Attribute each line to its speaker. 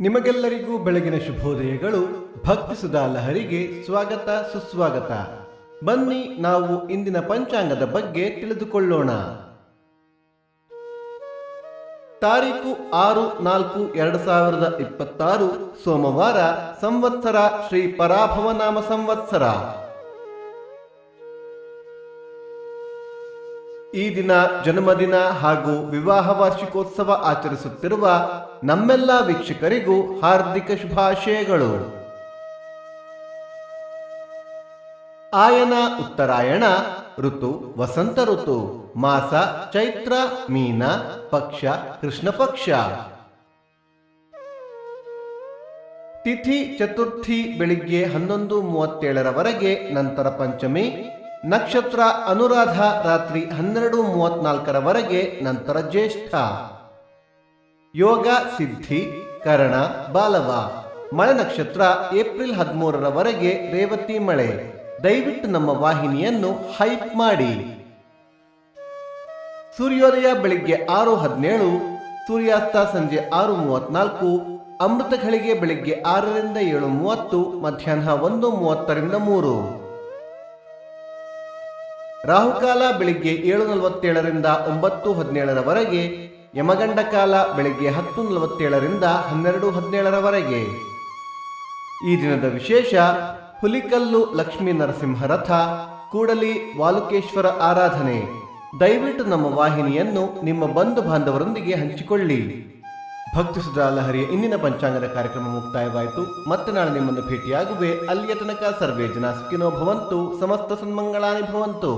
Speaker 1: ನಿಮಗೆಲ್ಲರಿಗೂ ಬೆಳಗಿನ ಶುಭೋದಯಗಳು. ಭಕ್ತಿ ಸುಧಾ ಲಹರಿಗೆ ಸ್ವಾಗತ ಸುಸ್ವಾಗತ. ಬನ್ನಿ ನಾವು ಇಂದಿನ ಪಂಚಾಂಗದ ಬಗ್ಗೆ ತಿಳಿದುಕೊಳ್ಳೋಣ. ತಾರೀಕು 6-4-2026 ಸೋಮವಾರ, ಸಂವತ್ಸರ ಶ್ರೀ ಪರಾಭವನಾಮ ಸಂವತ್ಸರ. ಈ ದಿನ ಜನ್ಮದಿನ ಹಾಗೂ ವಿವಾಹ ವಾರ್ಷಿಕೋತ್ಸವ ಆಚರಿಸುತ್ತಿರುವ ನಮ್ಮೆಲ್ಲ ವೀಕ್ಷಕರಿಗೂ ಹಾರ್ದಿಕ ಶುಭಾಶಯಗಳು. ಆಯನ ಉತ್ತರಾಯಣ, ಋತು ವಸಂತ ಋತು, ಮಾಸ ಚೈತ್ರ, ಮೀನ, ಪಕ್ಷ ಕೃಷ್ಣ ಪಕ್ಷ. ತಿಥಿ ಚತುರ್ಥಿ ಬೆಳಿಗ್ಗೆ 11:37 ನಂತರ ಪಂಚಮಿ. ನಕ್ಷತ್ರ ಅನುರಾಧ ರಾತ್ರಿ 12:34 ನಂತರ ಜ್ಯೇಷ್ಠ. ಯೋಗ ಸಿದ್ಧಿ, ಕರಣ, ಬಾಲವ. ಮಳೆ ನಕ್ಷತ್ರ ಏಪ್ರಿಲ್ 13 ರೇವತಿ ಮಳೆ. ದಯವಿಟ್ಟು ನಮ್ಮ ವಾಹಿನಿಯನ್ನು ಹೈಪ್ ಮಾಡಿ. ಸೂರ್ಯೋದಯ ಬೆಳಿಗ್ಗೆ 6:17, ಸೂರ್ಯಾಸ್ತ ಸಂಜೆ 6:34, ಅಮೃತ ಘಳಿಗೆ ಬೆಳಿಗ್ಗೆ 6 ರಿಂದ 7:30, ಮಧ್ಯಾಹ್ನ 1:30 ರಿಂದ 3. ರಾಹುಕಾಲ ಬೆಳಿಗ್ಗೆ 7:47 ರಿಂದ 9:17, ಯಮಗಂಡ ಕಾಲ ಬೆಳಿಗ್ಗೆ 10:47 ರಿಂದ 12:17. ಈ ದಿನದ ವಿಶೇಷ: ಹುಲಿಕಲ್ಲು ಲಕ್ಷ್ಮೀ ನರಸಿಂಹ ರಥ, ಕೂಡಲಿ ವಾಲುಕೇಶ್ವರ ಆರಾಧನೆ. ದಯವಿಟ್ಟು ನಮ್ಮ ವಾಹಿನಿಯನ್ನು ನಿಮ್ಮ ಬಂಧು ಬಾಂಧವರೊಂದಿಗೆ ಹಂಚಿಕೊಳ್ಳಿ. ಭಕ್ತಿ ಸುಧಾ ಲಹರಿಯ ಇಂದಿನ ಪಂಚಾಂಗದ ಕಾರ್ಯಕ್ರಮ ಮುಕ್ತಾಯವಾಯಿತು. ಮತ್ತೆ ನಾಳೆ ನಿಮ್ಮನ್ನು ಭೇಟಿಯಾಗುವೆ. ಅಲ್ಲಿಯ ತನಕ ಸರ್ವೇ ಜನ ಸುಖಿನೋ ಭವಂತು, ಸಮಸ್ತ ಸನ್ಮಂಗಳಾನಿ ಭವಂತು.